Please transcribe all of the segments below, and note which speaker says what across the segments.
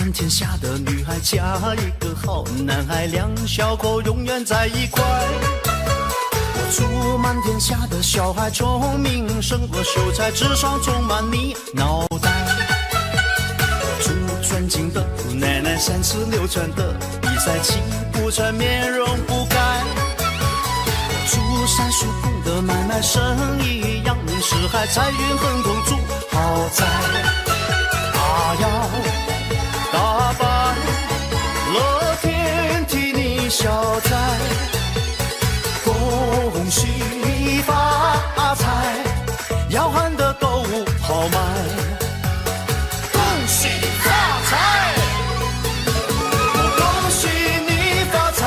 Speaker 1: 满天下的女孩嫁一个好男孩，两小口永远在一块。我祝满天下的小孩聪明胜过秀才，智商充满你脑袋。祝尊敬的姑奶奶三十六转的比赛气不喘，面容不改。祝三叔公的买卖生意扬名四海，财运亨通住豪宅。他要打败乐天替你消灾，恭喜发财，要喊得购物好买。恭喜发财，我恭喜你发财，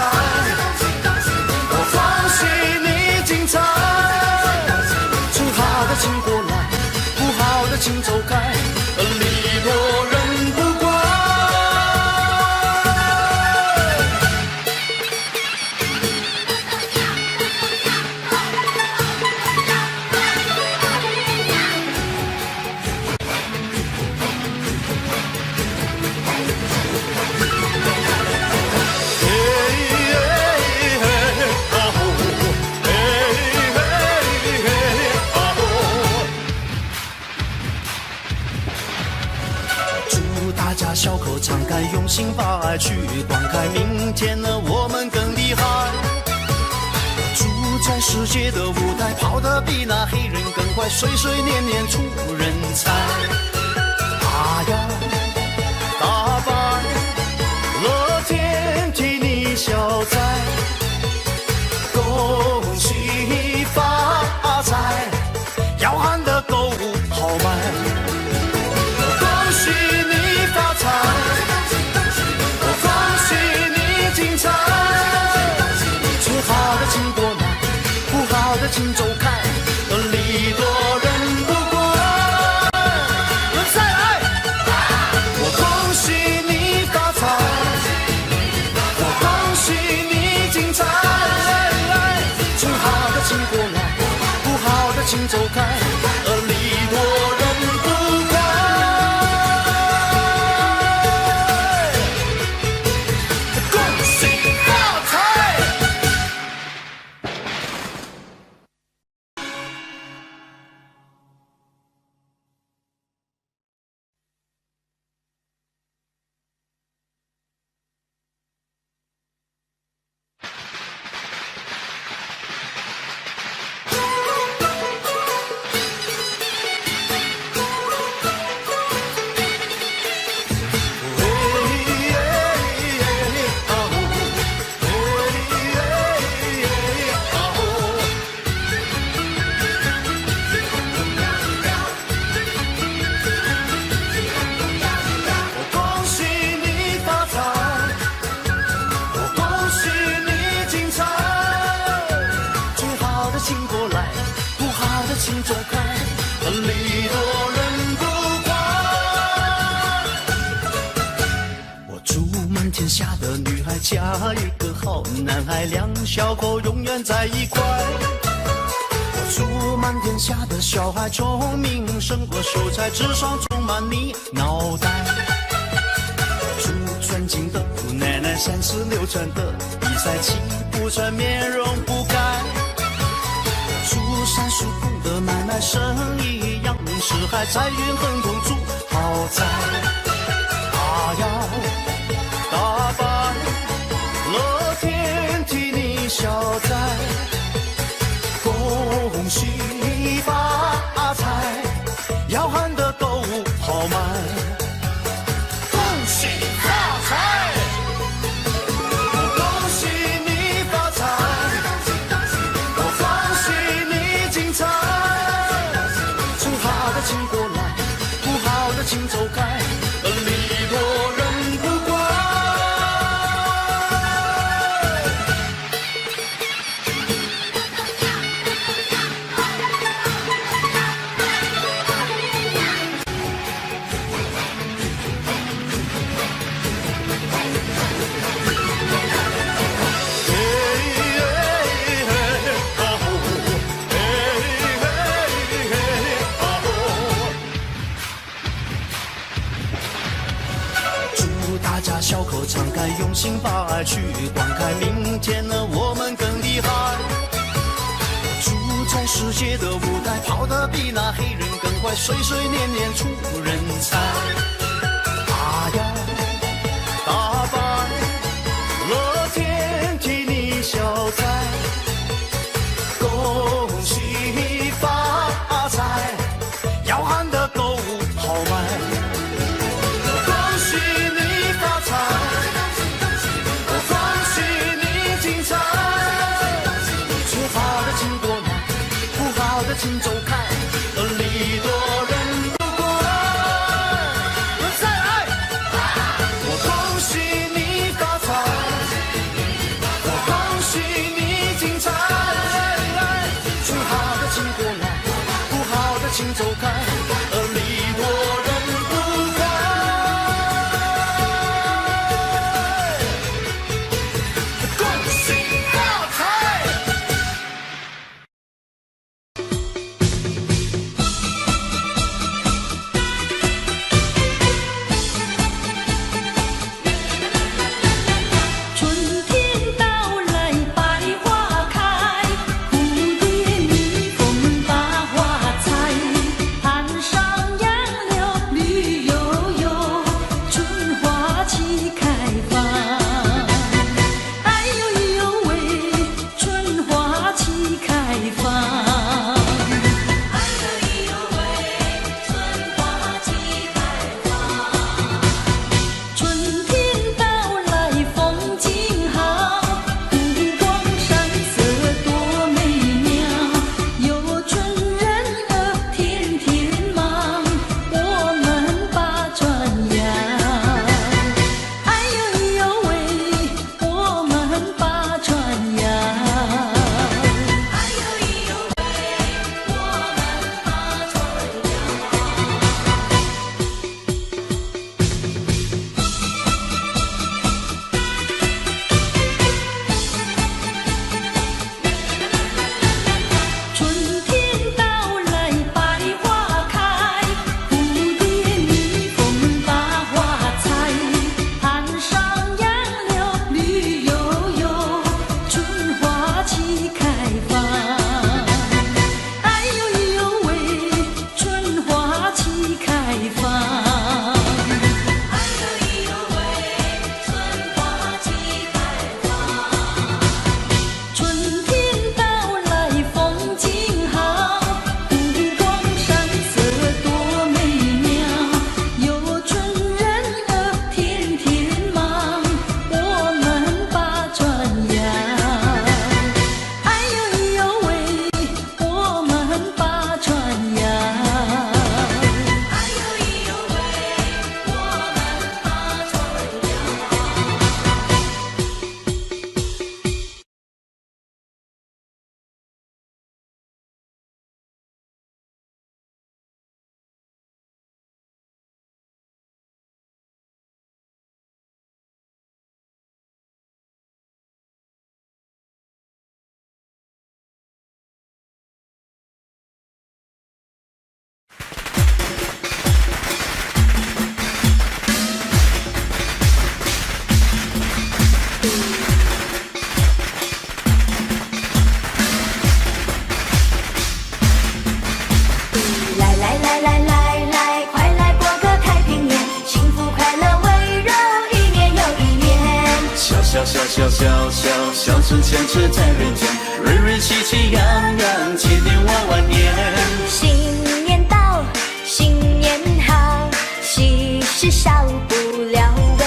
Speaker 1: 我恭喜你精彩。好的请过来，不好的请走开，礼多人不怪。大家小口常开，用心把爱去灌溉，明天呢我们更厉害。住在世界的舞台，跑得比那黑人更快，岁岁年年出人才。他要打败乐天替你消灾，恭喜发财，要喊得购物好卖。请过来，不好的请走开，礼多人不怪。再来，我恭喜你发财，我恭喜你精彩。请好的请过来，不好的请走开，礼多人不怪。恭喜发财。请走开，礼多人不怪。我祝满天下的女孩嫁一个好男孩，两小口永远在一块。我祝满天下的小孩聪明胜过秀才，智商充满你脑袋。祝尊敬的姑奶奶36转的比赛气不喘，面容不改。祝三叔公的买卖生意扬名四海，财运亨通住豪宅。他要打败乐天替你消灾，恭喜发财，要喊得购物好买。恭喜发财，请过来，不好的请走开。大家小口常开，用心把爱去灌开，明天呢我们更厉害。主宰世界的舞台，跑得比那黑人更快，岁岁年年出人才。啊呀，打败乐天替你消灾，恭喜发财，要喊得够豪迈。恭喜你发财，恭喜你精彩，最好的请多来，不好的请走开，礼多人不怪。再来，我恭喜你发财，我恭喜你精彩，最好的请过来，不好的请走开，礼多人不怪。恭喜发财！
Speaker 2: 春天到来，百花开，蝴蝶蜜蜂把花采，岸上杨柳绿油油，春花齐开放。哎呦呦喂，春花齐开放。哎呦呦喂，春花齐开放。春天到来，风景好，湖光山色多美妙。有春人儿天天忙，我们把船摇。哎呦呦喂，我们把船摇。哎呦呦喂，我们把船春天到来，百花开，蝴蝶蜜蜂把花采，岸上杨柳绿油油，春花齐开放。哎呦呦喂，春花齐开放。哎呦呦喂，春花齐开放。春天到来，风景好，湖光山色多美妙。有春人儿天天忙，我们把船摇。哎呦呦喂，我们把船摇。哎呦呦喂，我们把船来来来来来来，快来过个太平年，幸福快乐温柔，一年又一年。
Speaker 1: 笑笑笑笑笑笑，笑声响彻在人间，瑞瑞喜气洋洋，千年万万年。
Speaker 2: 新年到，新年好，喜事少不了喂。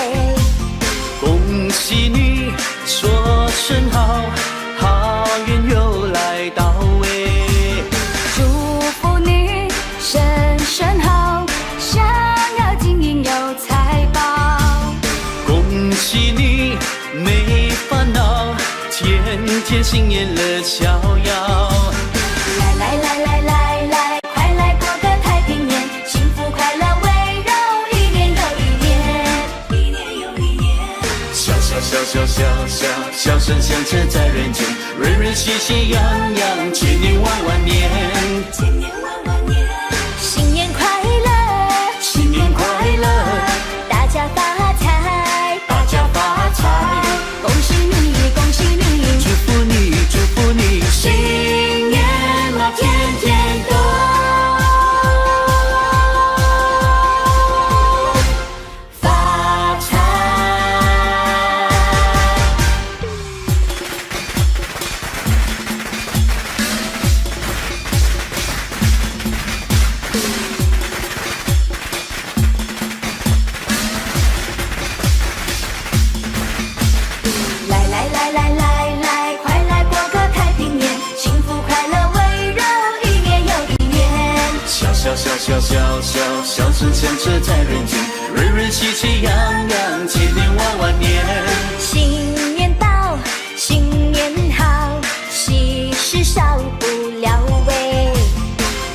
Speaker 1: 恭喜你说声好，好运又来到喂。
Speaker 2: 祝福你身身好，想要金银有财宝。
Speaker 1: 恭喜你没烦恼，天天新年乐逍遥。
Speaker 2: 来来来来来来，快来过个太平年，幸福快乐温柔，一年又一年，一年又一年。
Speaker 1: 笑笑笑笑笑笑，笑声响彻在人间，瑞瑞喜气洋洋，千年万万年。
Speaker 2: 千年万万年，新年快乐，新年快乐，大家发财。
Speaker 1: 小小小小声响彻在人间，瑞瑞喜气洋洋，千年万万年。
Speaker 3: 新年到，新年好，喜事少不了喂。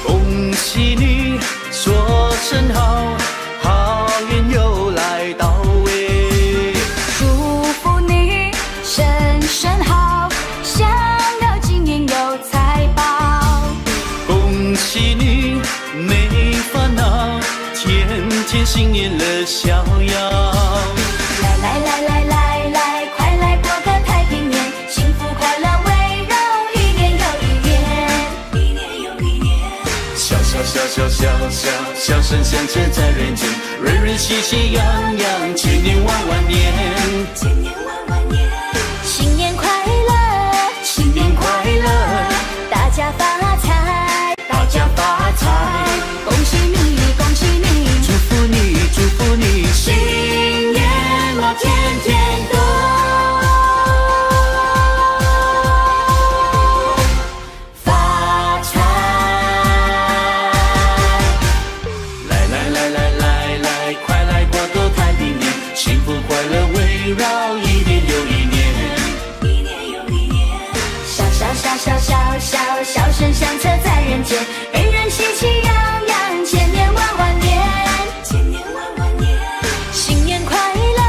Speaker 1: 恭喜你说声好，好运又来到喂。
Speaker 3: 祝福你身身好，想要今年有财宝。
Speaker 1: 恭喜你没烦恼，天天新年乐逍遥。
Speaker 3: 来来来来来来，快来过个太平年，幸福快乐围绕，一年又一年，一年又一年。
Speaker 1: 小小小小小小小声响彻在人间，瑞瑞喜气洋洋，千年万万年。
Speaker 3: 千年万万年，新年快乐，
Speaker 1: 新年快乐，
Speaker 3: 大家发财，
Speaker 1: 大家发财。
Speaker 3: 恭喜你，恭喜你，
Speaker 1: 祝福你，祝福你，新年嘛天天都发财。来来来来来来，快来过个太平年，幸福快乐围绕，一年又一年，
Speaker 3: 一年又一年。小小小小小小小声响彻在人间，人人喜气洋洋，千年万万年，千年万万年。新年快乐，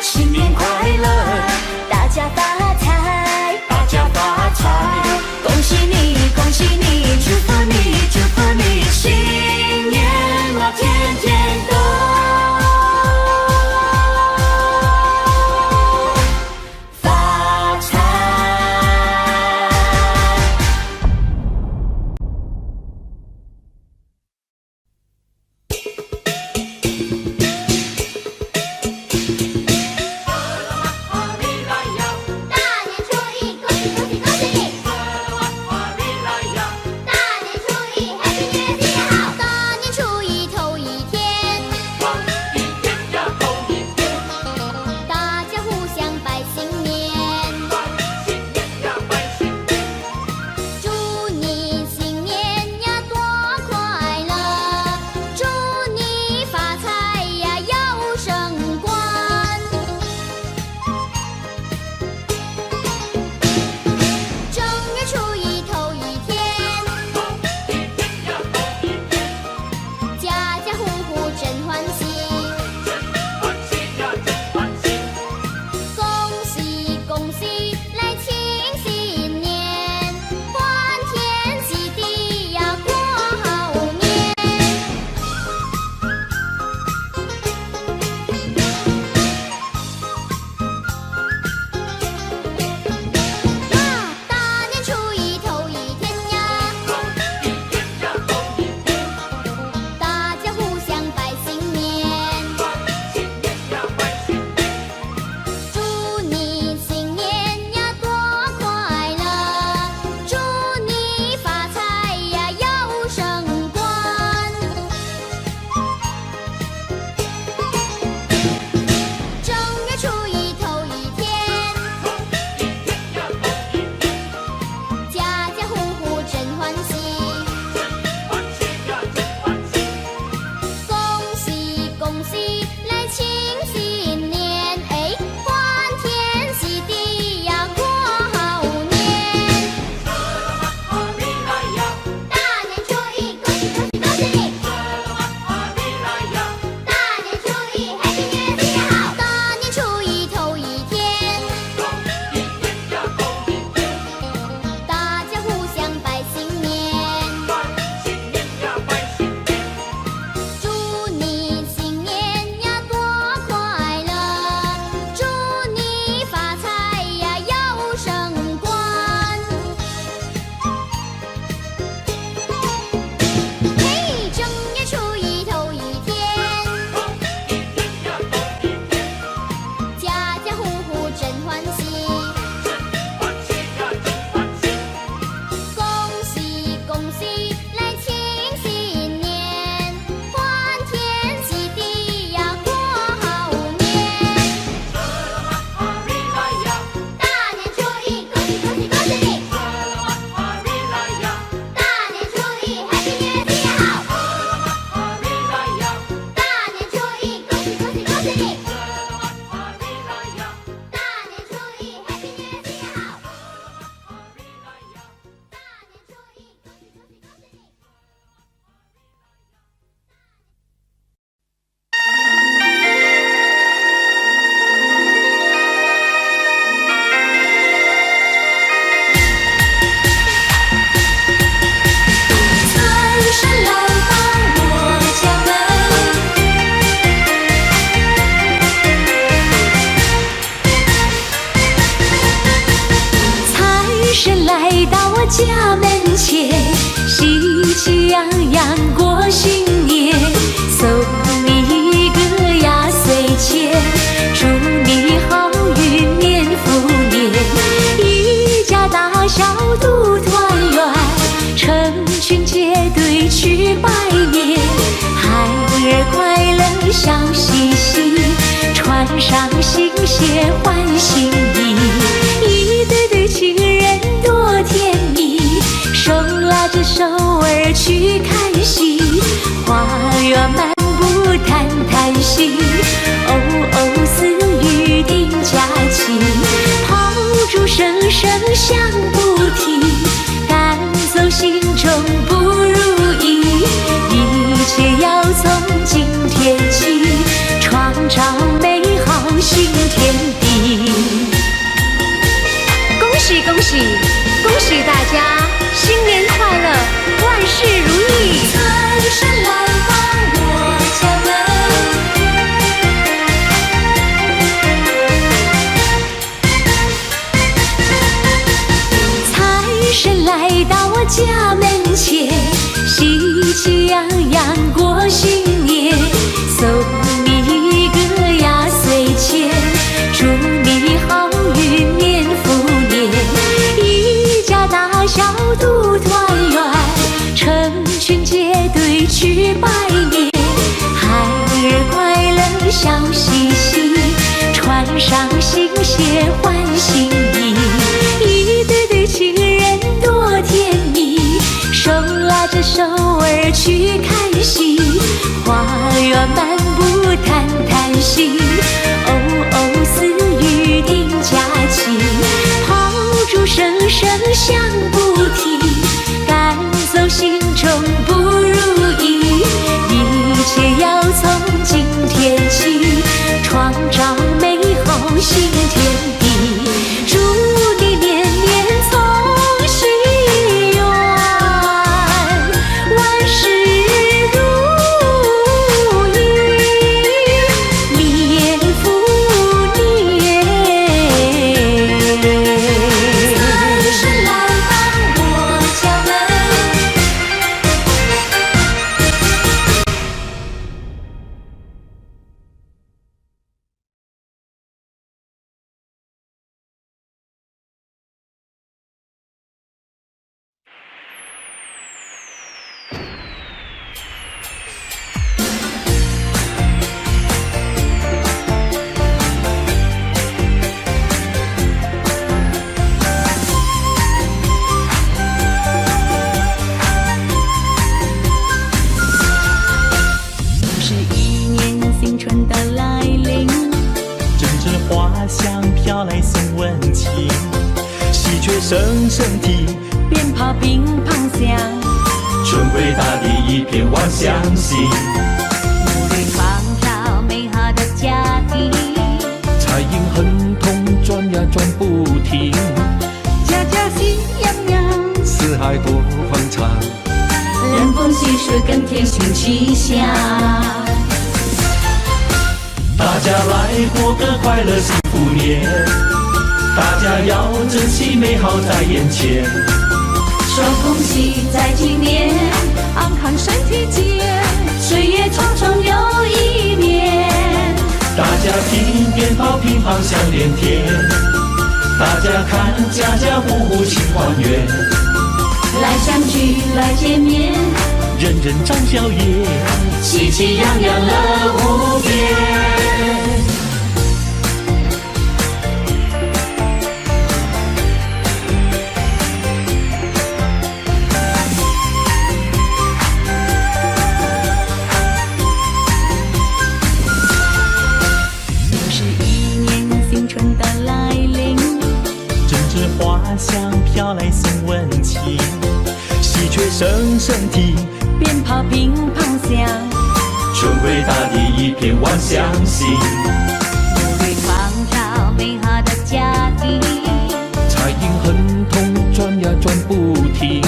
Speaker 1: 新年快乐，
Speaker 3: 大家发财，
Speaker 1: 大家发财。
Speaker 3: 恭喜你，恭喜你，
Speaker 1: 祝福你，祝福你，新年嘛天天都发财。
Speaker 4: 大年初一，恭喜恭喜恭喜你！大年初一，Happy New Year，新年好！大年初一头一天，
Speaker 2: 家门前，喜气洋洋过新年，送你一个压岁钱，祝你好运年复年，一家大小都团圆，成群结队去拜年，孩儿快乐笑嘻嘻，穿上新鞋换新衣，一对对情人多甜蜜，手拉着手儿去看戏，花园漫步谈谈心，哦哦私语定佳期，炮竹声声响不停，赶走心中不如意，一切要从今天起，创造美好新天地。恭喜恭喜恭喜大家，新年快乐，万事如意！财神来到我家门，财神来到我家门前，喜气洋洋过新年，送你一个压岁钱，祝你好运年复年，一家大小都团圆，成群结队去拜年，孩儿快乐笑嘻嘻，穿上新鞋换新衣，一对对情人多甜蜜，手拉着手儿去看戏，花园漫步谈谈心，哦哦私语定佳期，炮竹声声响不停，赶走心中不如意，一切要从今天起，创造美好新天地，祝你年年从心愿，万事如意，年复年。财神来到我家门，是一年新春的来临，
Speaker 5: 阵阵花香飘来送温情，喜鹊声声啼，
Speaker 2: 鞭炮乒乓响，
Speaker 5: 春归大地一片望乡心，
Speaker 2: 努力创造美好的家庭，
Speaker 5: 彩影亨通转呀转不停，
Speaker 2: 家家喜洋洋，
Speaker 5: 四海多欢畅，
Speaker 2: 人逢喜事更添新气象。
Speaker 5: 大家来过个快乐幸福年，大家要珍惜美好在眼前，
Speaker 2: 说恭喜在今年，安康身体健，岁月匆匆又一年。
Speaker 5: 大家听鞭炮乒乓响连天，大家看家家户户庆团圆，
Speaker 2: 来相聚来见面，
Speaker 5: 人人张笑颜，
Speaker 2: 喜气洋洋乐无边。又是一年新春的来临，
Speaker 5: 阵阵花香飘来送温情，喜鹊声声啼，
Speaker 2: 鞭炮乒乓响，
Speaker 5: 春归大地一片望乡心，
Speaker 2: 努力创造美好的家庭，
Speaker 5: 彩影亨通转呀转不停，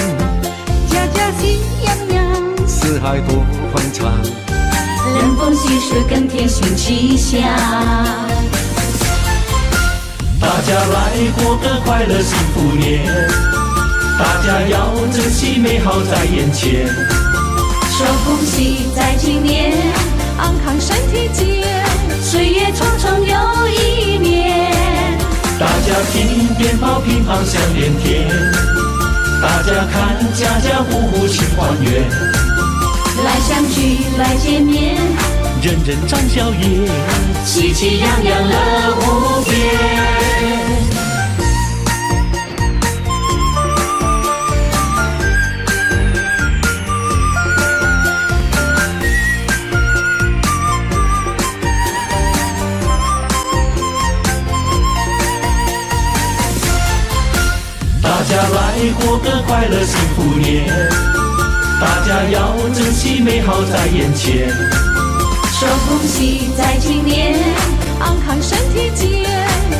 Speaker 2: 家家喜洋洋，
Speaker 5: 四海多欢畅，
Speaker 2: 人逢喜事更添新气象。
Speaker 5: 大家来过个快乐幸福年，大家要珍惜美好在眼前。
Speaker 2: 手恭喜在今年，安康身体健，岁月匆匆又一年。
Speaker 5: 大家听鞭炮乒乓响连天，大家看家家户户庆团圆。
Speaker 2: 来相聚来见面，
Speaker 1: 人人展笑颜，
Speaker 5: 喜气洋洋乐无边。大家来过个快乐幸福年，大家要珍惜美好在眼前。
Speaker 2: 手恭喜在今年，安康身体健，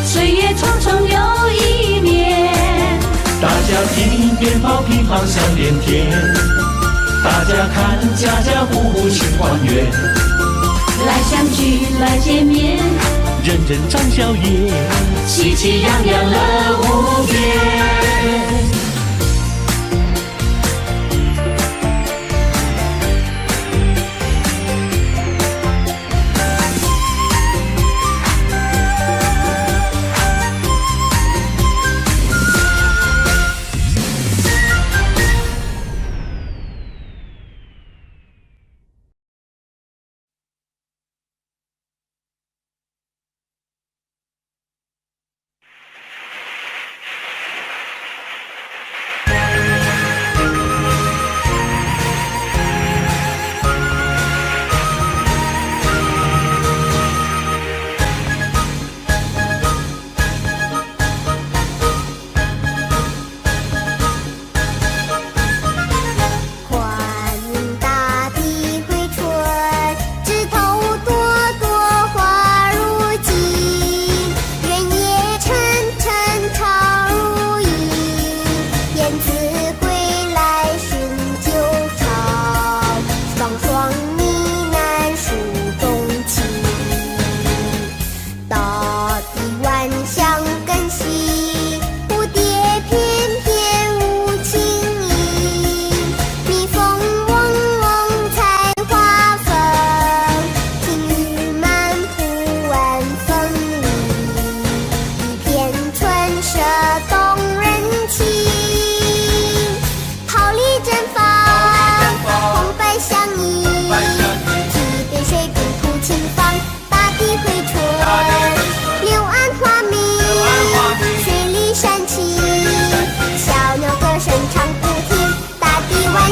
Speaker 2: 岁月匆匆又一年。
Speaker 5: 大家听鞭炮乒乓响连天，大家看家家户户庆团圆。
Speaker 2: 来相聚来见面，
Speaker 1: 人人展笑颜，
Speaker 5: 喜气洋洋乐无边。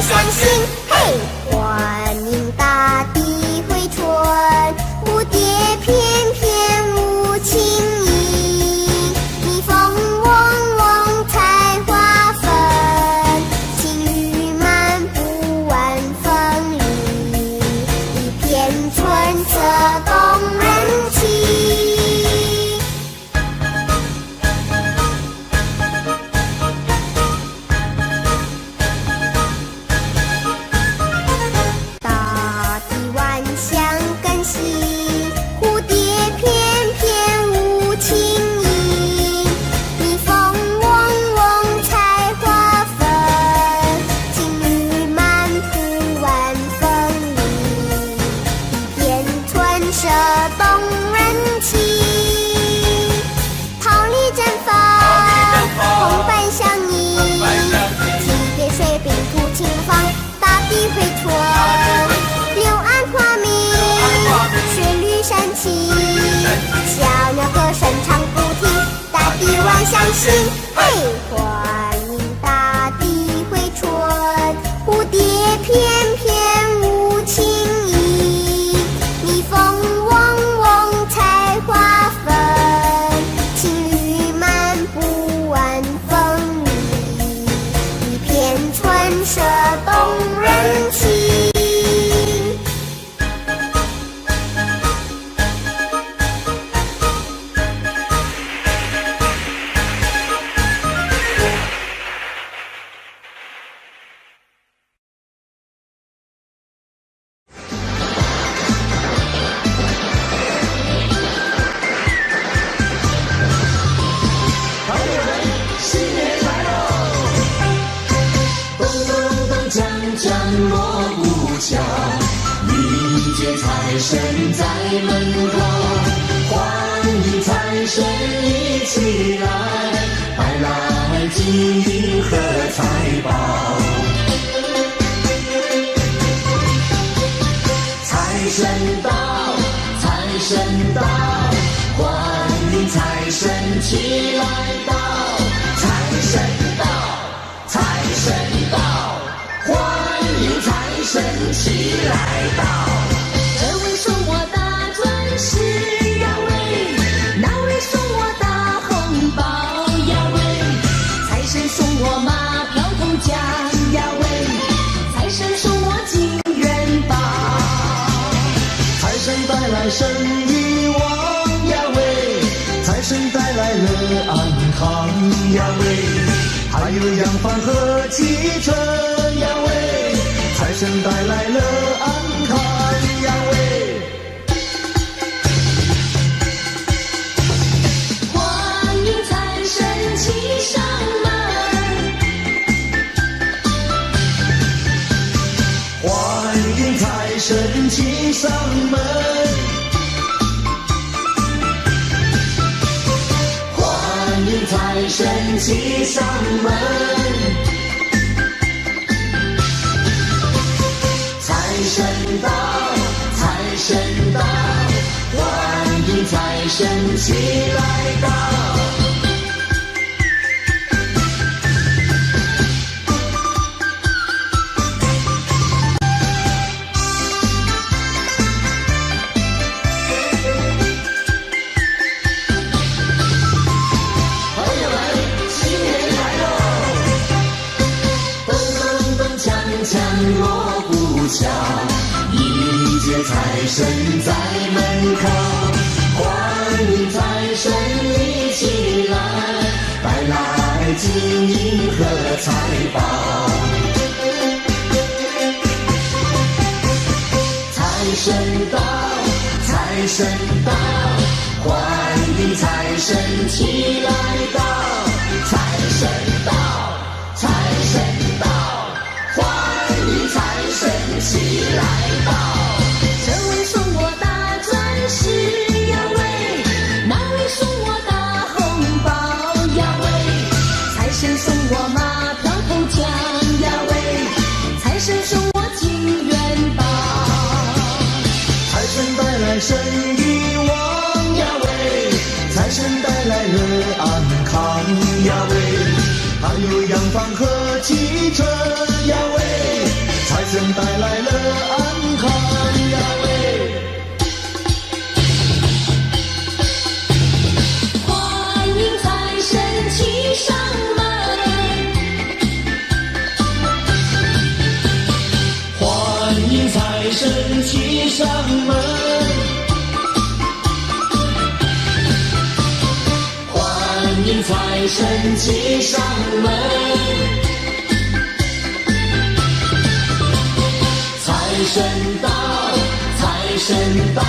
Speaker 3: 相信，嘿，欢迎大地回春，蝴蝶翩翩舞情意，蜜蜂嗡嗡采花粉，情侣漫步晚风里，一片春色动人情。
Speaker 1: 锣鼓敲，迎接财神在门口。欢迎财神一起来，带来金银和财宝。财神到，财神到，欢迎财神齐来到。财神到，财神到，欢迎财神齐来到。
Speaker 2: 这位送我大钻石呀喂，那位送我大红包呀喂，财神送我马票头奖呀喂，财神送我金元宝。
Speaker 1: 财神带来生意旺呀喂，财神带来了安康呀喂，还有洋房和汽车呀喂，财神带来了安康呀喂。
Speaker 2: 欢迎财神骑上门，
Speaker 1: 欢迎财神骑上门，欢迎财神骑上门。财神到，财神到，欢迎财神齐来到。锣鼓敲，迎接财神在门口。欢迎财神一起来，带来金银和财宝。财神到，财神到，欢迎财神齐来到。财神到，财神到，欢迎财神齐来到。
Speaker 2: 这位送我大钻石呀喂，那位送我大红包呀喂，财神送我马票头奖呀喂，财神送我金元宝。
Speaker 1: 财神带来生意旺呀喂，财神带来了安康呀喂，还有洋房和汽车呀喂，财神带来了安康呀喂。
Speaker 2: 欢迎财神骑上门，
Speaker 5: 欢迎财神骑上门，
Speaker 1: 欢迎财神骑上门。财神到，财神到，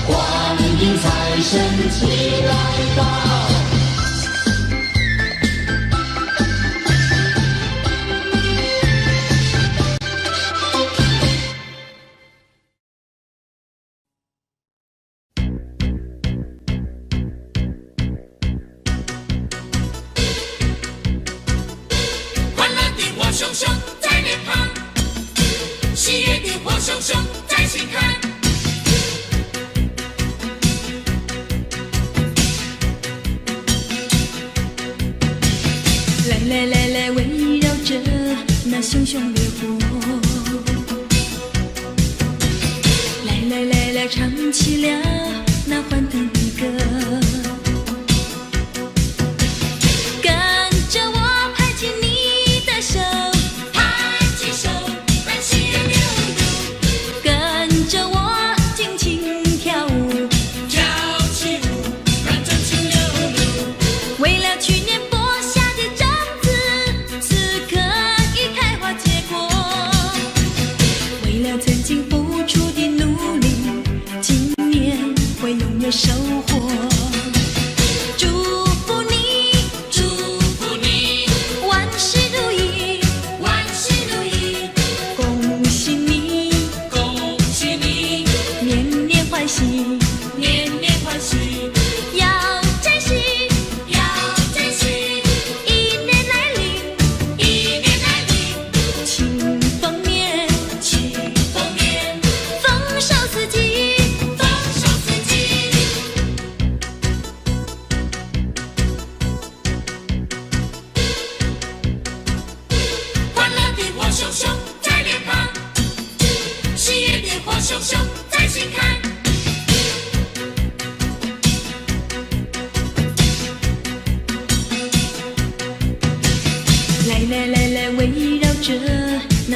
Speaker 1: 欢迎财神齐来到。
Speaker 6: 欢乐的火熊熊在脸庞，喜悦的火熊熊在心坎。
Speaker 2: 来来来来，围绕着那熊熊烈火，来来来来，唱起了那欢腾的歌。跟着我拍起你的手，
Speaker 6: 拍起手，让喜悦流露，
Speaker 2: 跟着我尽情跳舞，
Speaker 6: 跳起舞，让真情流露。
Speaker 2: 为了去年播下的种子，此刻已开花结果。为了曾经付出的努力，今年会永远收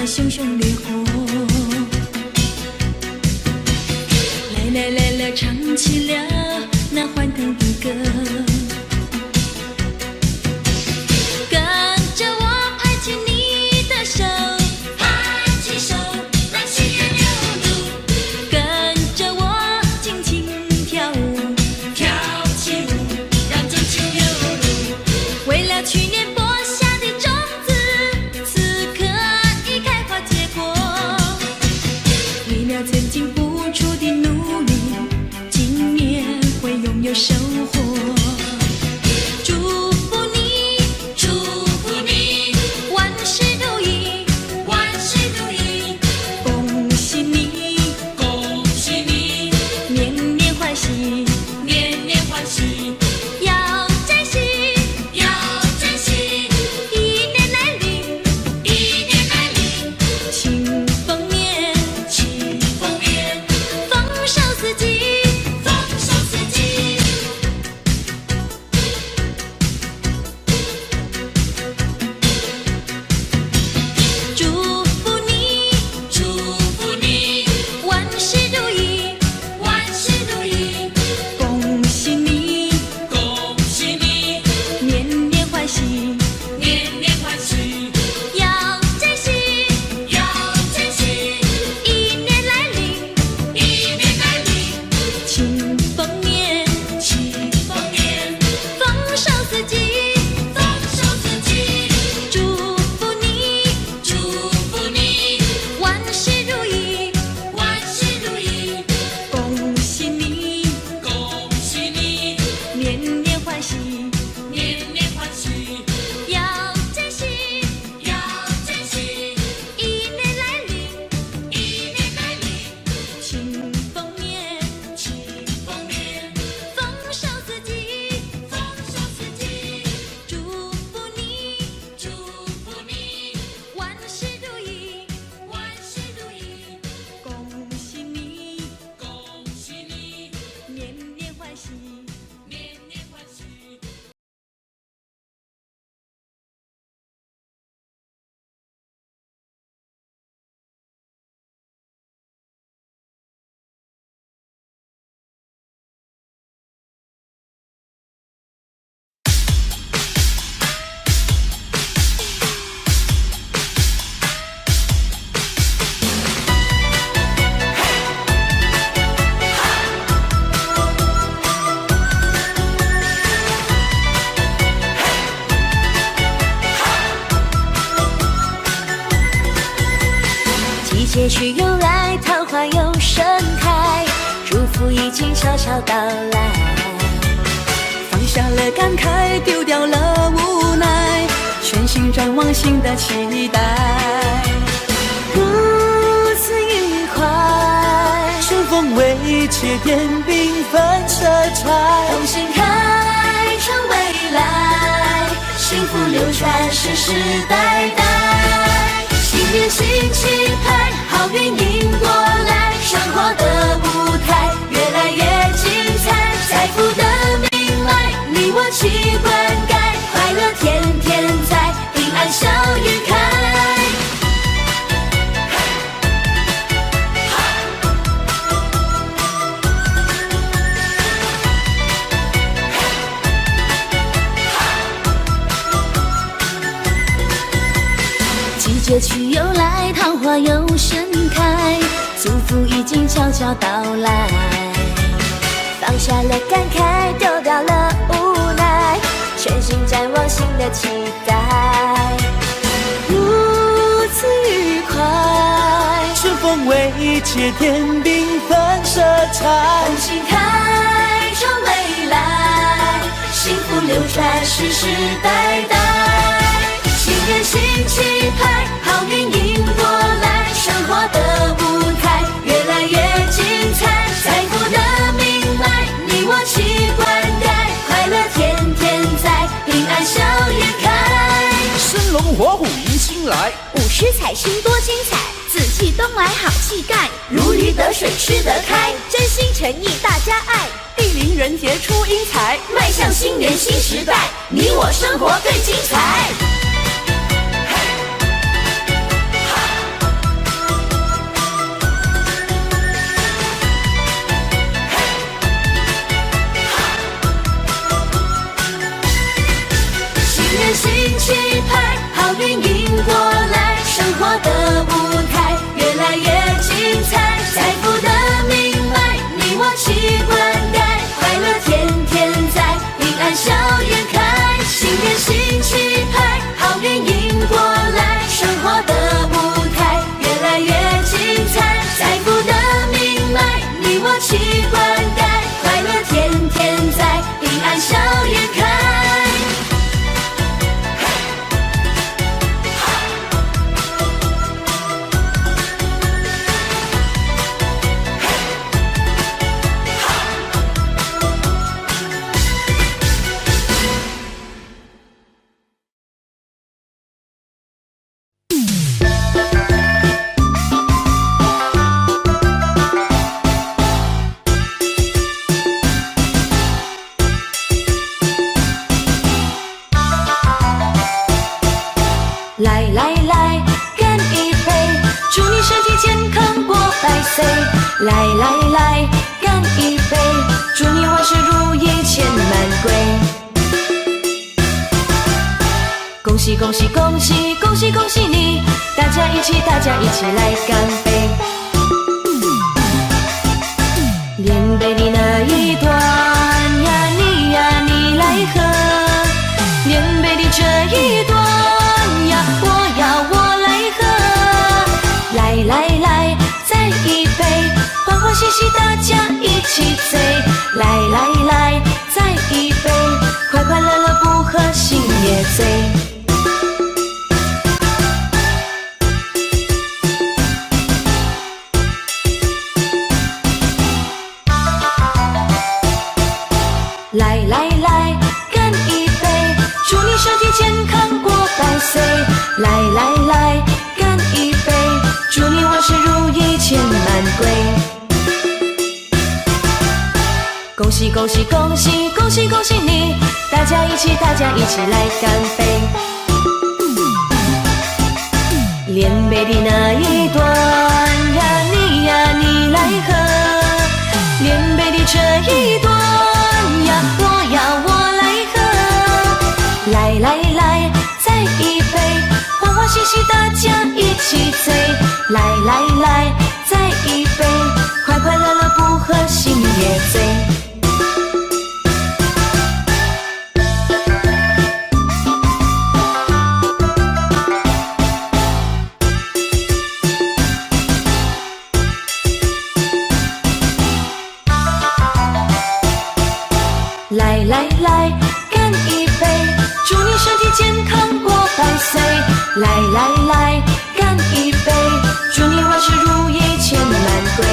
Speaker 2: 那熊熊烈火。来来来来，唱起了那欢腾的歌，跟着我拍起你的手，
Speaker 6: 拍起手，让喜悦流露，
Speaker 2: 跟着我轻轻跳舞，
Speaker 6: 跳起舞，让真情流露。
Speaker 2: 为了去年播下的种子，此刻已开花结果。为了曾经付出的努力，今年会拥有收获。祝福你，
Speaker 6: 祝福你，
Speaker 2: 万事如意，
Speaker 6: 万事如意，
Speaker 2: 恭喜你，
Speaker 6: 恭喜你，
Speaker 2: 年年欢喜，
Speaker 6: 年年欢喜，
Speaker 2: 要珍惜，
Speaker 6: 要珍惜。
Speaker 2: 一年来临，
Speaker 6: 一年来临，
Speaker 2: 庆丰年，
Speaker 6: 庆丰年，
Speaker 2: 丰收四季。
Speaker 6: 丰收四季。
Speaker 2: 祝福你，
Speaker 6: 祝福你，
Speaker 2: 万事如意，
Speaker 6: 万事如意，
Speaker 2: 恭喜你，
Speaker 6: 恭喜你，
Speaker 2: 年年欢喜，
Speaker 6: 年年欢喜，
Speaker 2: 要珍惜，
Speaker 6: 要珍惜。
Speaker 2: 一年来临，
Speaker 6: 一年来临，
Speaker 2: 庆丰年，
Speaker 6: 庆丰年，
Speaker 2: 丰收四季。
Speaker 6: 丰收四季。
Speaker 2: 祝福你，
Speaker 6: 祝福你，
Speaker 2: 万事如意，
Speaker 6: 万事如意，
Speaker 2: 恭喜你，
Speaker 6: 恭喜你，
Speaker 2: 年年欢喜，
Speaker 6: 年年欢喜，
Speaker 2: 要珍惜，
Speaker 6: 要珍惜。
Speaker 2: 一年来临，
Speaker 6: 一年来临，
Speaker 2: 庆丰年，
Speaker 6: 庆丰年，
Speaker 2: 丰收四季。
Speaker 6: 丰收四季。
Speaker 2: 祝福你，
Speaker 6: 祝福你，
Speaker 2: 万事如意，
Speaker 6: 万事如意，
Speaker 2: 恭喜你，
Speaker 6: 恭喜你，
Speaker 2: 年年欢喜。
Speaker 6: 年年欢喜。
Speaker 3: 季节去又来，桃花又盛开，祝福已经悄悄到来。
Speaker 2: 放下了感慨，丢掉了无奈，全心展望新的期待。
Speaker 3: 如此愉快，
Speaker 1: 春风未切点缤纷色彩，
Speaker 3: 同心开创未来，幸福流传世世代代。新年新气派，好运迎过来，生活的舞台越来越精彩，财富的命脉，你我齐灌溉，快乐天天在，平安笑颜开。季节去又来，桃花又盛开，祝福已经悄悄到来。放下了感慨，丢掉了无奈，全心展望新的期待。如此愉快，
Speaker 1: 春风未切点缤纷色彩，
Speaker 3: 同心开创未来，幸福流传世世代代。新年新气派，好运迎过来，生活的舞台越来越精彩，财富的命脉，你我齐灌溉，快乐天天在，平安笑颜开。
Speaker 7: 生龙活虎迎新来，
Speaker 3: 舞狮彩星多精彩，紫气东来好气概，如鱼得水吃得开，真心诚意大家爱，
Speaker 2: 地灵人杰出英才，
Speaker 3: 迈向新年新时代，你我生活更精彩。运迎过来，生活的舞台越来越精彩，财富的命脉你我齐灌溉，快乐天天在，平安笑颜开，新年新气派，好运迎过来，生活的舞台越来越精彩，财富的命脉你我齐灌溉，快乐天天在，平安笑颜开。来来来，干一杯，祝你身体健康过百岁。来来来，干一杯，祝你万事如意钱满柜。恭喜恭喜恭喜恭喜恭喜你，大家一起来干杯。连杯的那一端呀，你来喝，连杯的这一端呀，我来喝。来来来，再一杯，欢欢喜喜大家一起醉。来来来，再一杯，快快乐乐不喝心也醉。来来来，干一杯，祝你身体健康过百岁。来来来，干一杯，祝你万事如意钱满柜。恭喜恭喜恭喜恭喜恭喜你，大家一起来干杯。连杯的那一端呀，你来喝，连杯的这一端呀，我来喝。来来来，再一杯，欢欢喜喜大家一起醉。来来来，再一杯，快快乐乐不喝心也醉。来来来，干一杯，祝你身体健康过百岁。来来来，干一杯，祝你万事如意钱满柜。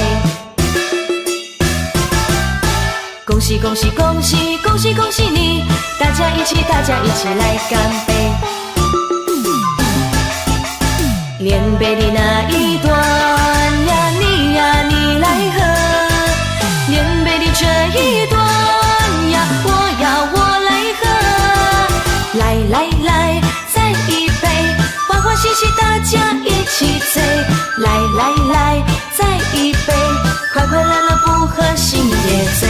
Speaker 3: 恭喜恭喜恭喜恭喜恭喜你，大家一起来干杯。连杯的那一端呀，你来喝，连杯的这一端呀，我来喝。来来来，再一杯，欢欢喜喜大家一起醉。来来来，再一杯，快快乐乐不喝心也醉。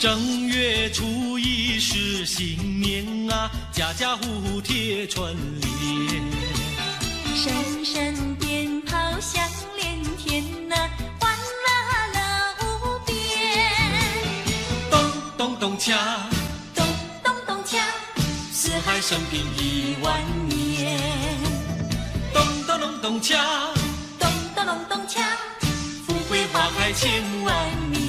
Speaker 5: 正月初一是新年啊，家家户户贴春联。
Speaker 2: 声声鞭炮响连天呐，欢乐无边。
Speaker 5: 咚咚咚锵，
Speaker 2: 咚咚咚锵，
Speaker 5: 四海升平10000年。咚咚咚咚锵，
Speaker 2: 咚咚咚咚锵，
Speaker 5: 富贵花开千万年。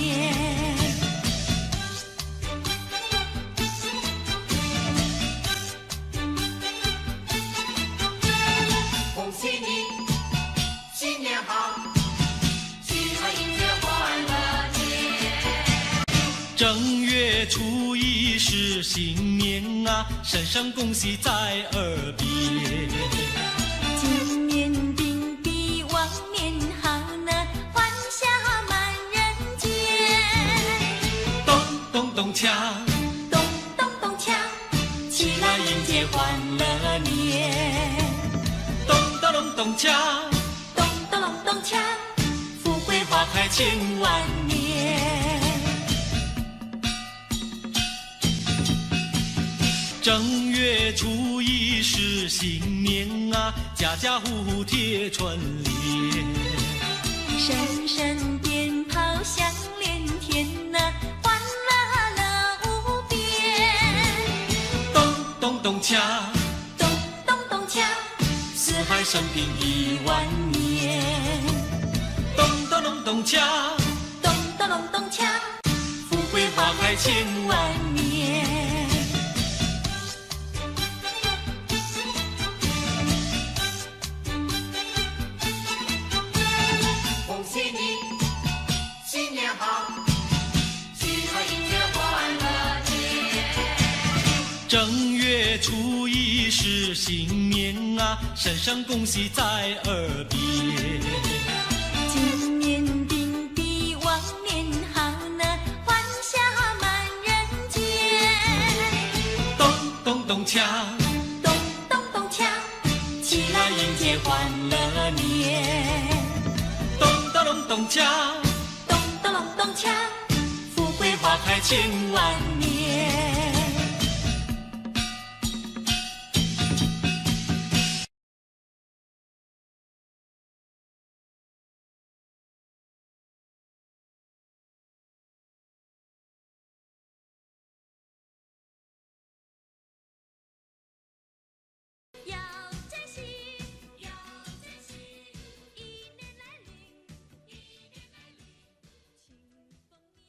Speaker 6: 恭喜你，新年好，齐来迎接欢乐节。
Speaker 5: 正月初一是新年啊，声声恭喜在耳边。
Speaker 2: 今年定比往年好呢，欢笑满人间。
Speaker 5: 咚咚咚锵，
Speaker 2: 咚咚咚锵，起来迎接欢乐年。
Speaker 5: 咚咚咚咚锵，
Speaker 2: 咚咚咚咚锵，富贵花开千万年。
Speaker 5: 正月初一是新年啊，家家户户贴春联。
Speaker 2: 声声鞭炮响连天呐，欢乐无边。
Speaker 5: 咚咚咚锵，
Speaker 2: 咚咚咚锵，
Speaker 5: 四海升平10000年。咚咚咚咚锵，
Speaker 2: 咚咚咚咚锵，
Speaker 5: 富贵花开千万年。
Speaker 6: 恭喜你，新年好，齐来迎接欢乐节。
Speaker 5: 正月初一是新年啊，声声恭喜在耳边。
Speaker 2: 今年定比往年好呢，欢笑满人间。
Speaker 5: 咚咚咚锵，
Speaker 2: 咚咚咚锵，起来迎接欢乐年。
Speaker 5: 咚咚咚咚锵，
Speaker 2: 咚咚咚咚锵，富贵花开千万年。要珍惜，要珍惜，一年来临，一年来临，庆丰年。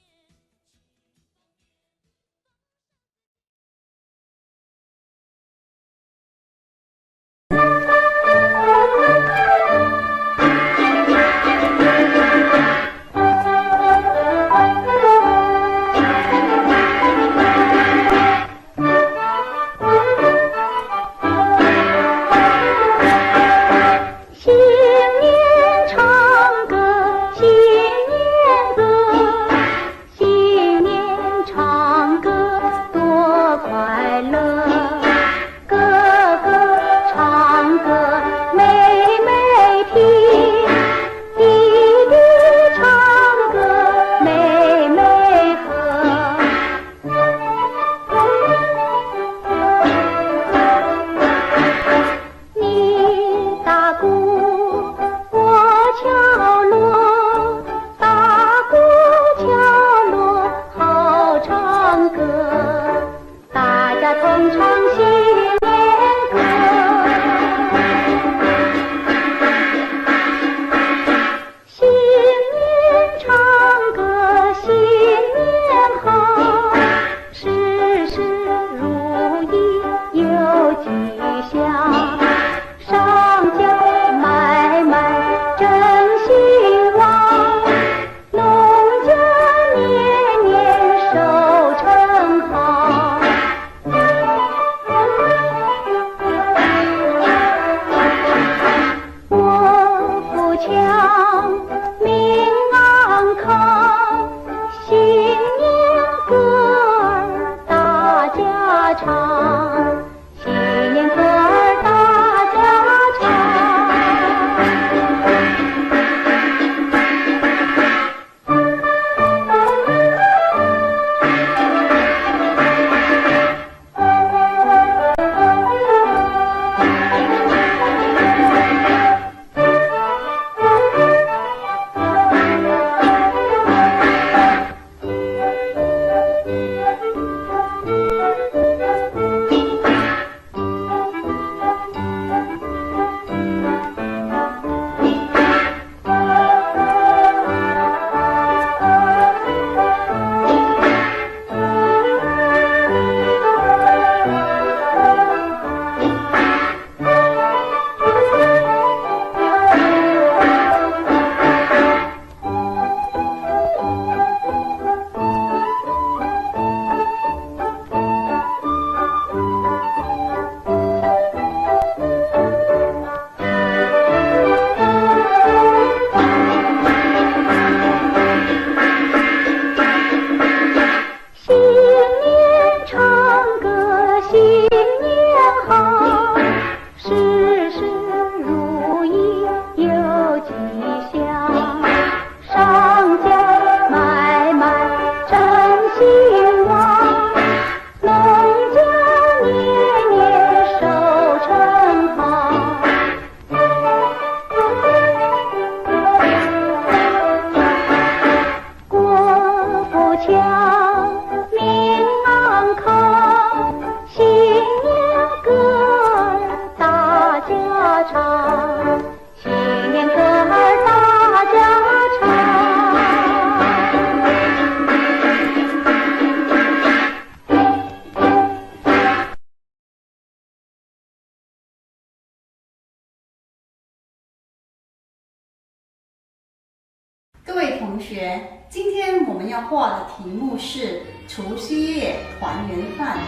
Speaker 8: 各位同学，今天我们要画的题目是除夕夜团圆饭，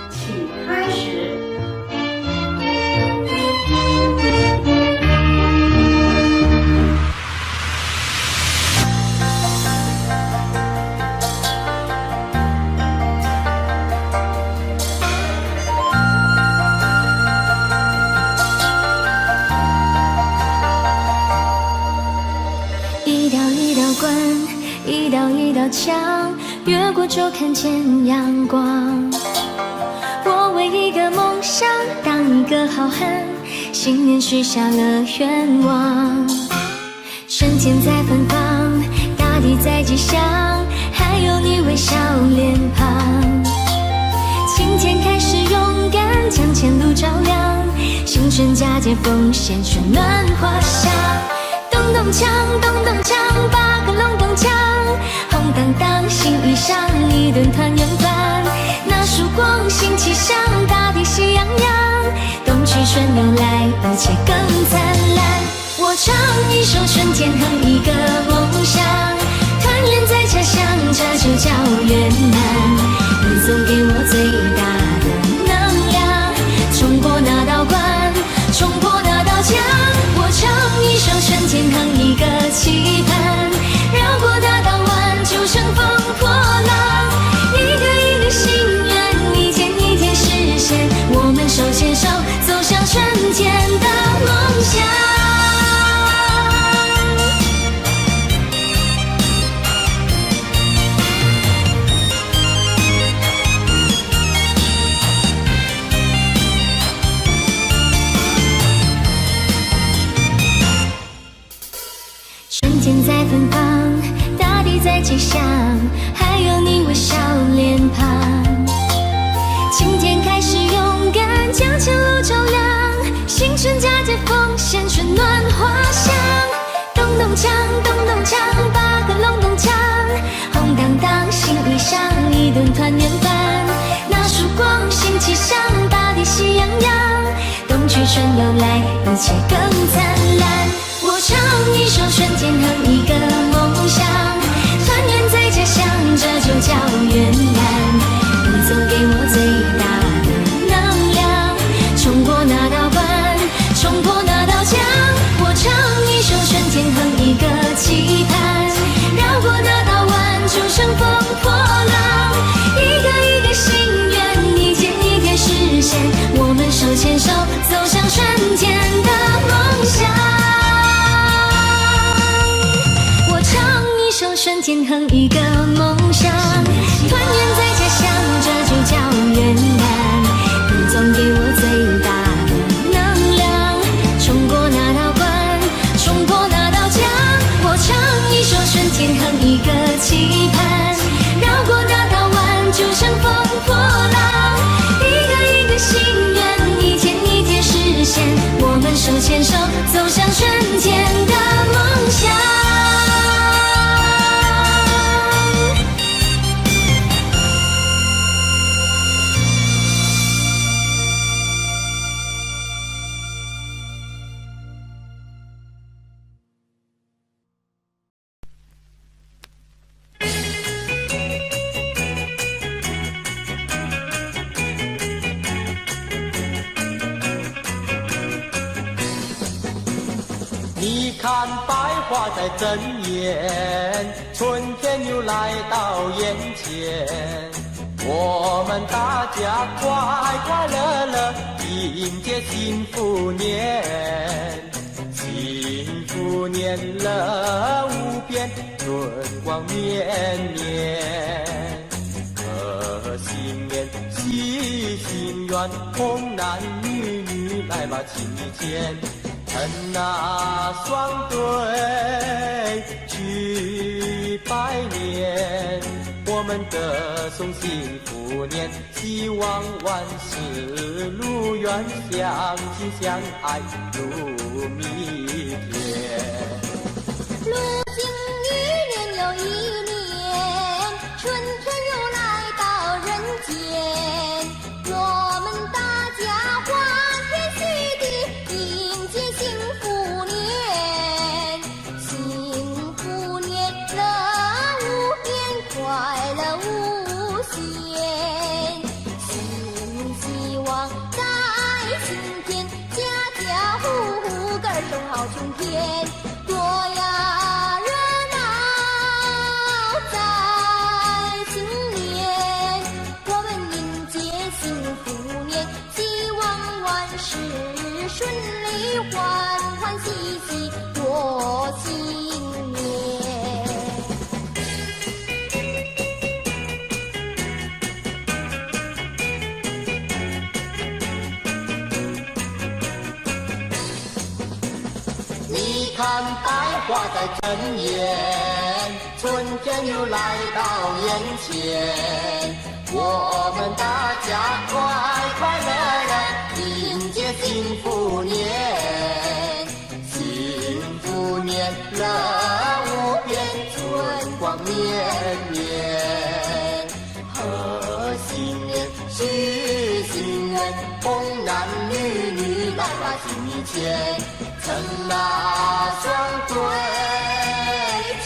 Speaker 8: 请开始。
Speaker 3: 一道一道关，一道一道墙，越过就看见阳光。我为一个梦想，当一个好汉，新年许下了愿望。春天在芬芳，大地在吉祥，还有你微笑脸庞。今天开始勇敢，将前路照亮，新春佳节奉献，春暖花香。咚咚锵，咚咚锵，8个隆咚锵，红当当，新衣裳，一顿团圆饭。那曙光，新气象，大地喜洋洋，冬去春又来，一切更灿烂。我唱一首春天，哼一个梦想，团圆在家乡，这就叫圆满。你送给我最大的能量，冲破那道关，冲破那道墙。我唱一首春天，哼一个期盼，绕过大道湾，就乘风破浪。一个一个心愿，一天一天实现，我们手牵手走向春天的梦想。春天在芬芳，大地在吉祥，还有你微笑脸庞。今天开始勇敢，将前路照亮，新春佳节奉献，春暖花香。咚咚锵，咚咚锵，8个隆咚锵，红当当，新衣裳，一顿团圆饭。那曙光，新气象，大地喜洋洋，冬去春又来，一切更灿烂。我唱一首春天，哼一个梦想，团圆在家乡，这就叫圆满。你送给我最大的能量，冲过那道关，冲破那道墙。我唱一首春天，哼一个期盼，绕过那道湾，就乘风破浪。一个一个心愿，一天一天实现，我们手牵手走向春天的梦想。一首春天，哼一个梦想，团圆在家乡，这就叫圆满。你总给我最大的能量，冲过那道关，冲破那道墙。我唱一首春天，哼一个期盼，绕过那道湾，就乘风破浪。
Speaker 1: 看百花在争艳，春天又来到眼前，我们大家快快乐乐迎接幸福年。幸福年乐无边，春光绵绵。贺新年喜心愿，童男女女来把情谊牵。趁那双对去拜年，我们歌颂幸福年，希望万事如愿，相亲相爱如蜜甜。
Speaker 4: 如今一年又一年，春天又来到人间，我们大家欢天喜地迎接幸福年。幸福年乐无边，快乐无限，新希望在新天，家家户户歌声好春天。多呀热闹在新年，我们迎接幸福年，希望万事顺利，欢欢喜喜过新年。
Speaker 1: 你看百花在争艳，春天又来到眼前，我们大家快快乐乐迎接幸福年。幸福年乐无边，春光绵绵。贺新年许心愿，童男女女来把情谊牵。趁那双对去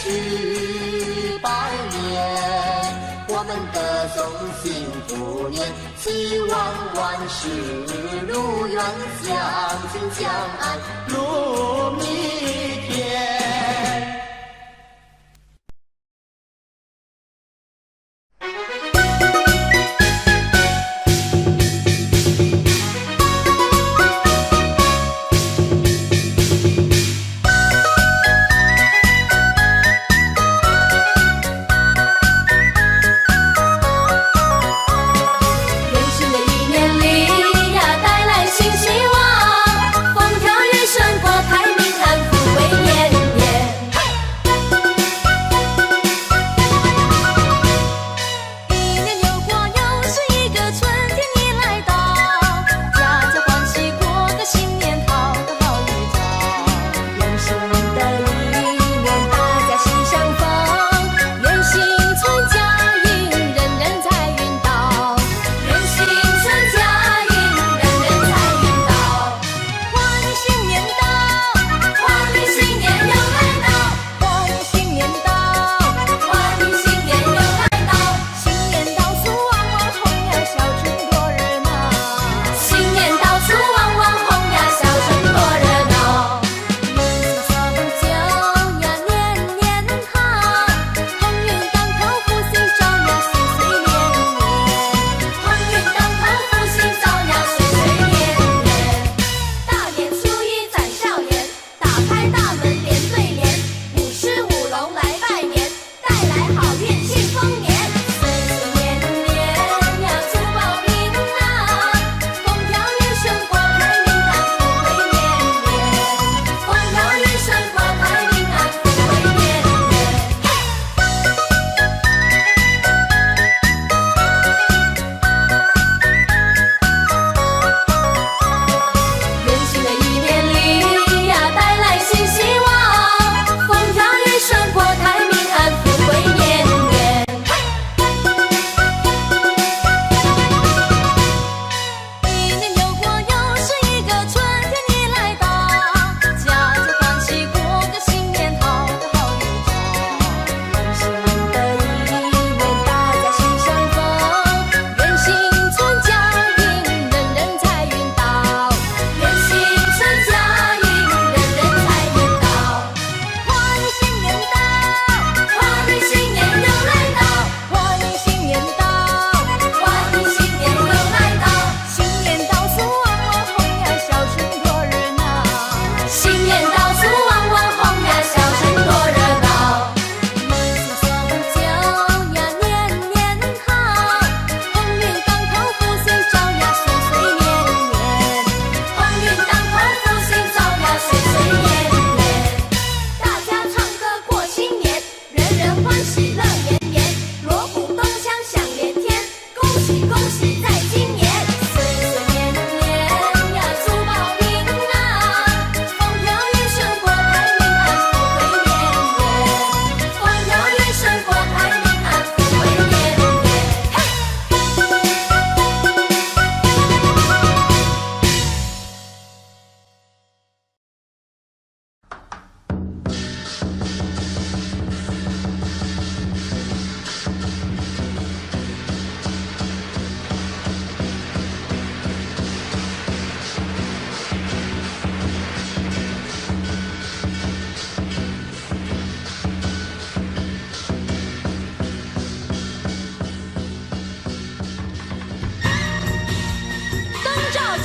Speaker 1: 拜年，我们歌颂幸福年，希望万事如愿，相亲相爱如蜜甜。
Speaker 3: 新希望，风调雨顺，国泰民安，富贵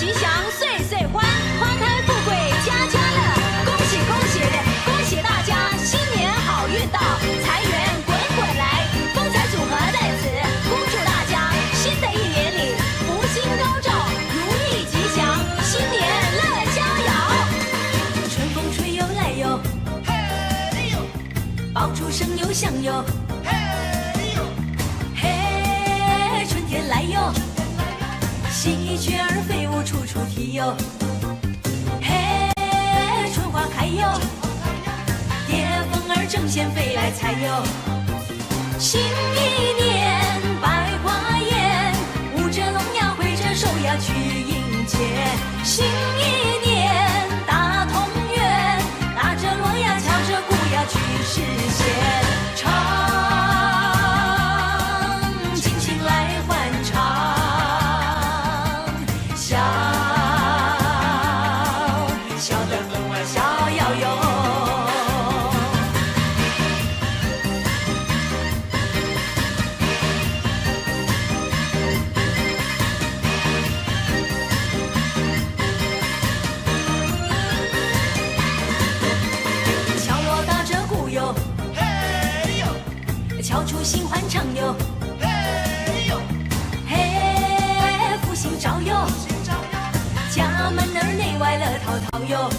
Speaker 2: 吉祥岁岁欢，花开富贵家家乐。恭喜恭喜恭喜大家，新年好运到，财源滚滚来，风财组合在此，恭祝大家新的一年里福星高照，如意吉祥，新年乐逍遥。春风吹又来哟，嘿呦，爆竹声又响哟，嘿呦，嘿，春天来哟。喜鹊儿飞舞处处啼哟，嘿，春花开哟，蝶蜂儿争先飞来采哟。新一年百花艳，舞着龙呀挥着手呀去迎接。新一年大同园，打着锣呀敲着鼓呀去实现。唱，尽情来欢唱。笑得分外逍遥哟。敲锣打着鼓哟，嘿呦，敲出新欢唱哟，嘿呦，嘿，福星照哟。家门儿内外乐淘淘哟，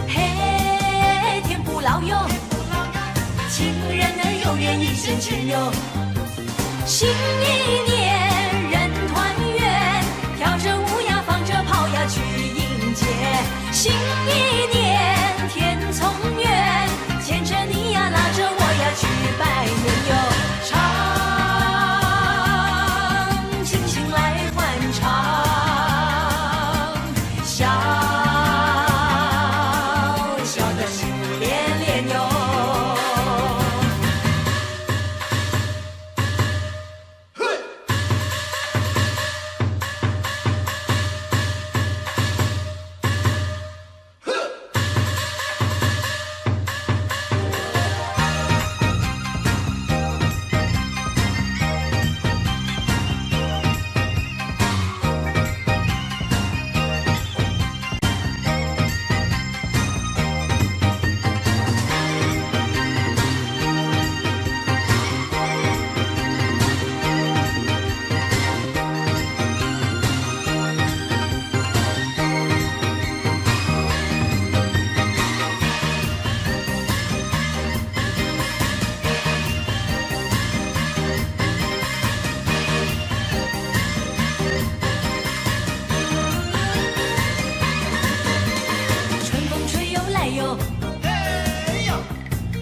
Speaker 2: 嘿，天不老哟，情人儿有缘一线牵哟。新一年人团圆，跳着舞呀放着炮呀去迎接。新一年天从远，牵着你呀拉着我呀去拜年哟。唱，尽情来欢唱。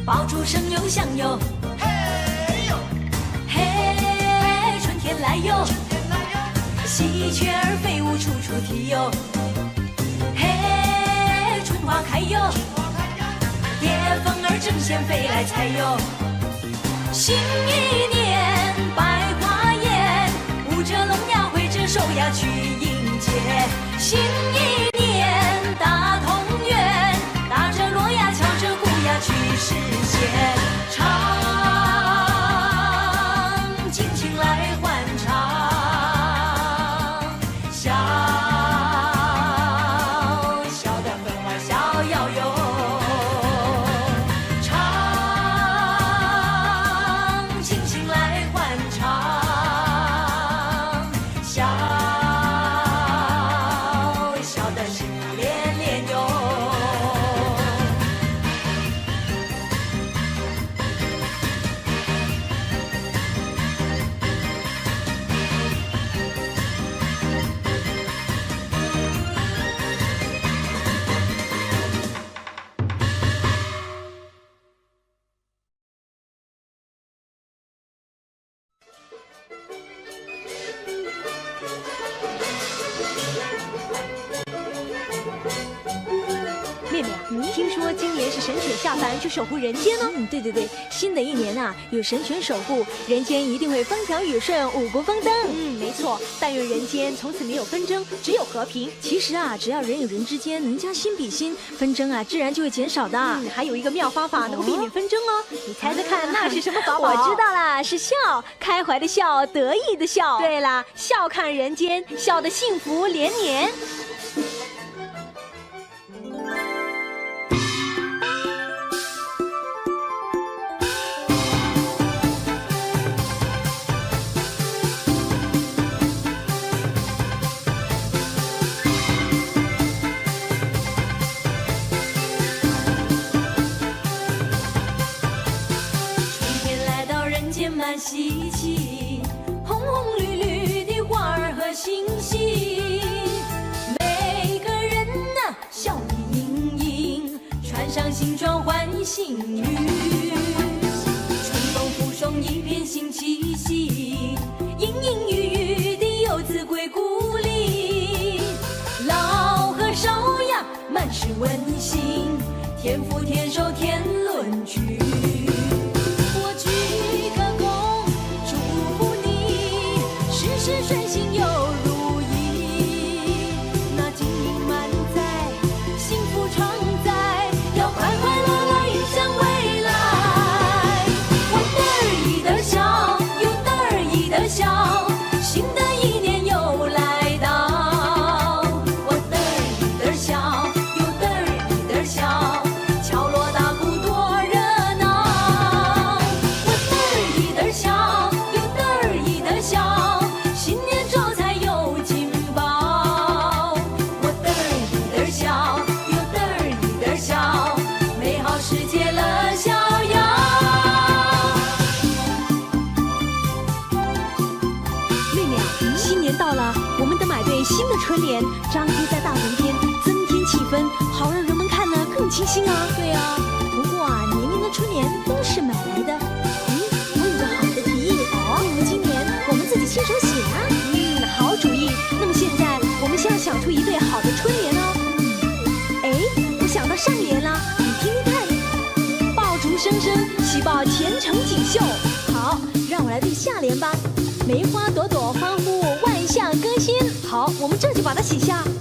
Speaker 2: 爆竹声又响哟，嘿呦，嘿，春天来哟，喜鹊儿飞舞处处啼哟，嘿，春花开哟，蝶蜂儿争先飞来采哟。新一年百花艳，舞着龙呀挥着手呀去迎接。新一年大同园，打着锣呀敲着鼓呀去实现。唱，尽情来欢唱，笑，笑得分外逍遥哟。唱，尽情来欢唱，笑，笑
Speaker 9: 听说今年是神犬下凡去守护人间呢。
Speaker 10: 对对对，新的一年啊，有神犬守护，人间一定会风调雨顺，五谷丰登。
Speaker 9: 没错，但愿人间从此没有纷争，只有和平。
Speaker 10: 其实啊，只要人与人之间能将心比心，纷争啊自然就会减少的。
Speaker 9: 还有一个妙方法能够避免纷争哦，你猜猜看那是什么法宝？
Speaker 10: 我知道啦，是笑，开怀的笑，得意的笑。
Speaker 9: 对啦，笑看人间，笑得幸福连年。
Speaker 2: 满稀奇，红红绿绿的花儿和星星，每个人呐笑意盈盈，穿上新装换新衣，春风附送一片新气息，隐隐约约的游子归故里，老和少呀满是温馨，天福天寿天伦聚。事顺心又如意，那金银满载，幸福常在，要快快乐乐迎向未来。我得意的笑，又得意的笑，新的一年又来到。我得意的笑，又得意的笑，敲锣打鼓多热闹。我得意的笑，又得意的笑。新年招财有金宝，我得意的笑，又得意的笑，美好世界乐逍遥。
Speaker 9: 妹妹啊，新年到了，我们得买对新的春联，张贴在大门边，增添气氛，好让人们看得更清新啊。
Speaker 10: 对啊，不过啊，年年的春联都是买来的。我有个好的提议今年我们自己亲手写啊。
Speaker 9: 好主意。那么现在我们先要想出一对好的春联哦。我想到上联了，你听听看：爆竹声声，喜报前程锦绣。
Speaker 10: 好，让我来对下联吧。梅花朵朵欢呼，万象更新。
Speaker 9: 好，我们这就把它写下。
Speaker 2: 春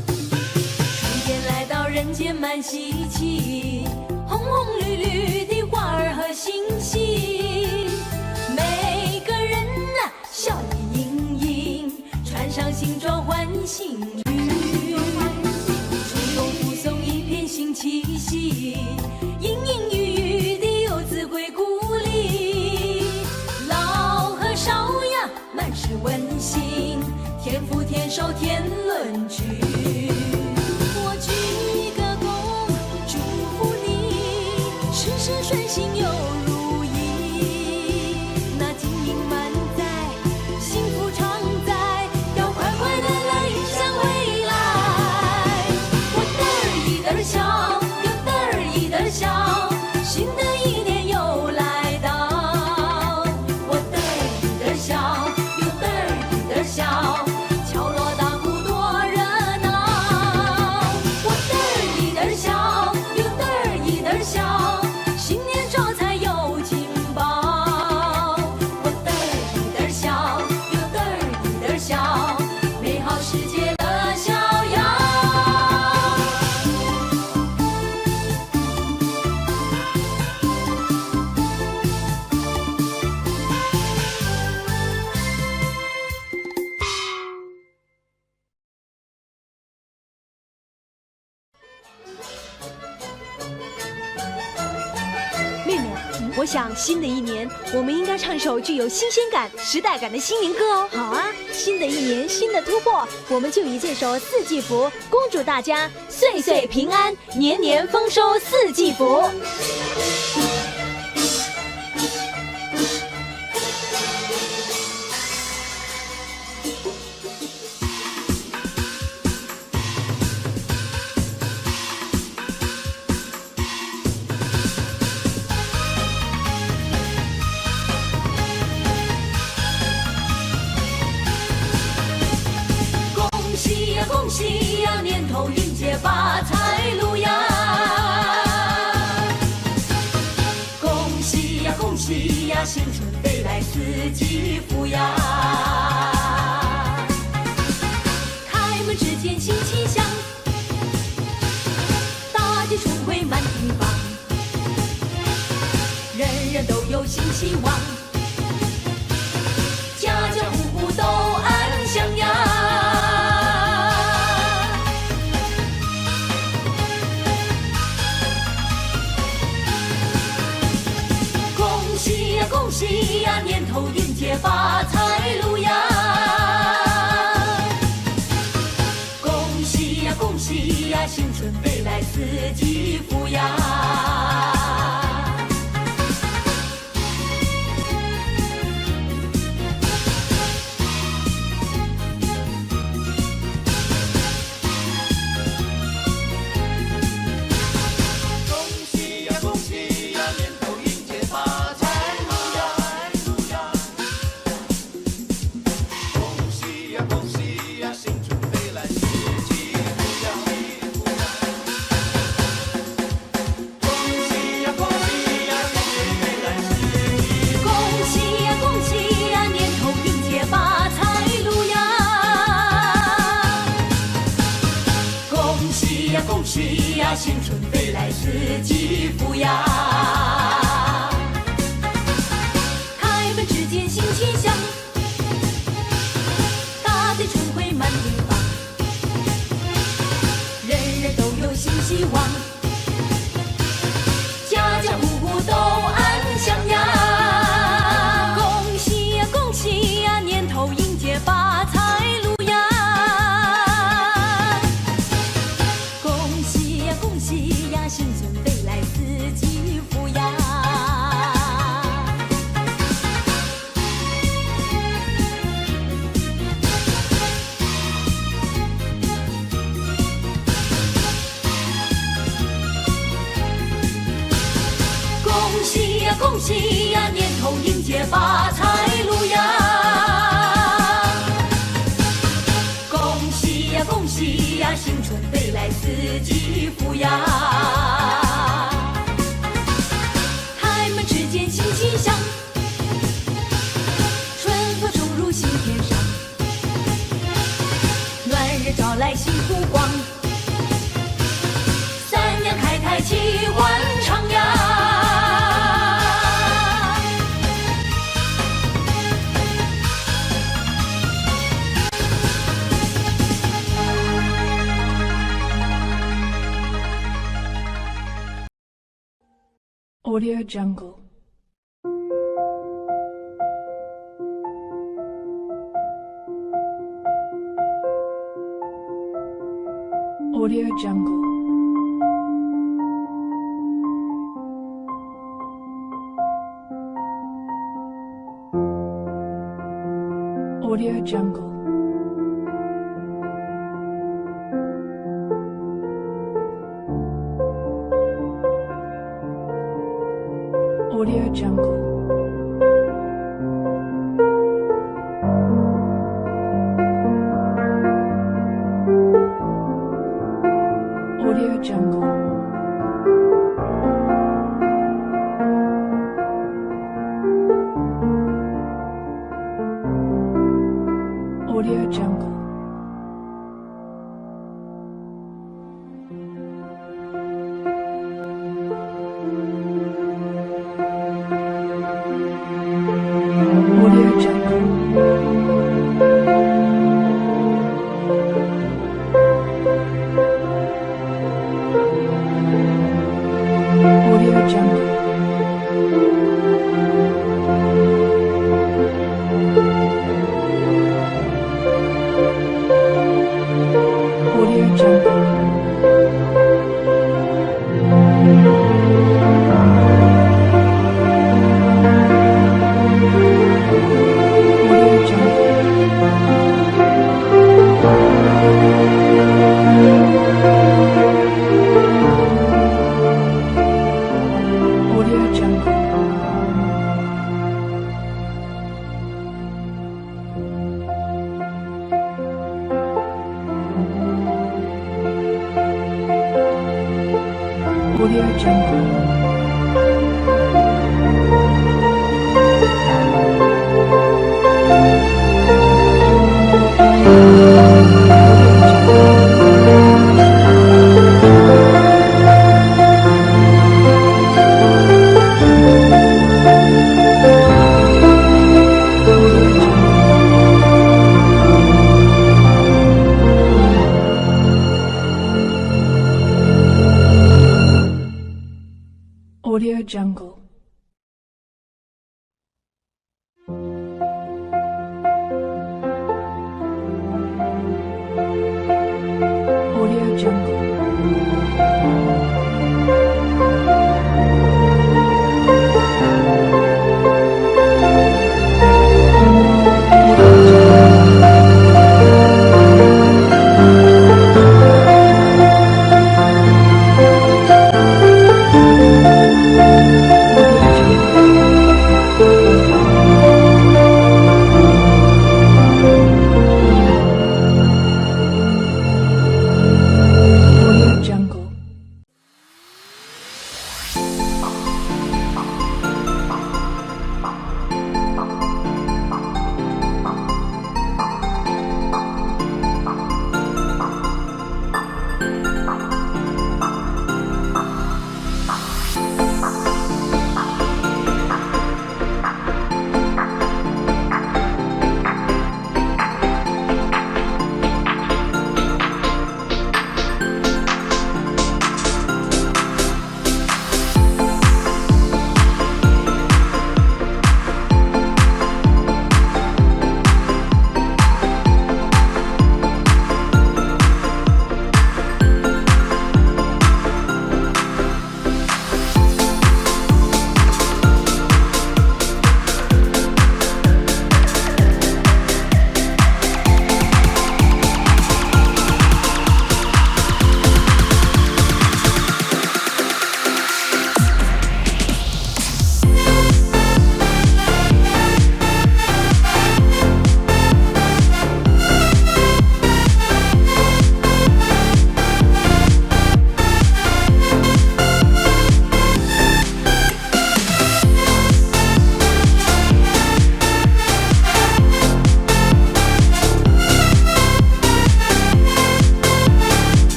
Speaker 2: 天来到人间满稀奇，红红绿绿的花儿和星星，每个人呐笑意盈盈，穿上新装换新衣，春风附送一片新气息，隐隐约约的游子归故里，老和少呀满是温馨，天福天寿天伦聚。我鞠个躬，祝福你事事顺心又如意，那金银满载，幸福常在，要快快乐乐迎向未来。我得意的笑，又得意的笑，新的一年又来到。我得意的笑，又得意的笑，敲锣打鼓多热闹。我得意的笑，又得意的笑，新年招财有金宝。我得意的笑，又得意的笑，美好世界乐逍遥。
Speaker 9: 妹妹啊，我想新的一年，我们应该唱首具有新鲜感、时代感的新年歌哦。
Speaker 10: 好啊，新的一年新的突破，我们就以这首四季福，恭祝大家岁岁平安，年年丰收四季福。
Speaker 2: 恭喜呀恭喜呀，年头迎接发财路呀！呀，新春飞来四季福呀。开门之间新气象，大街春回满地放，人人都有新希望，家家户户都安详呀。恭喜呀，年头迎接发财路呀！恭喜呀，恭喜呀，新春飞来四季福呀！恭喜呀，新春飞来四季福呀！开门之间新气象，大地春回满地放，人人都有新希望，家家户户都安详呀！恭喜呀，恭喜呀，年头迎接发财路呀！恭喜呀，新春飞来四季福呀！恭喜呀，恭喜呀，年头迎接发财路呀！恭喜呀，恭喜呀，新春飞来四季福呀！开门之间新气象，春风冲入心田上，暖日照来新湖光，三阳开泰气欢畅呀！Audio
Speaker 11: Jungle. Audio Jungle. Audio Jungle. Audio Jungle. Audio Jungle. Audio Jungle. Audio Jungle. Audio Jungle. Audio Jungle. Audio Jungle. Audio Jungle. Audio Jungle. Audio Jungle. Audio Jungle.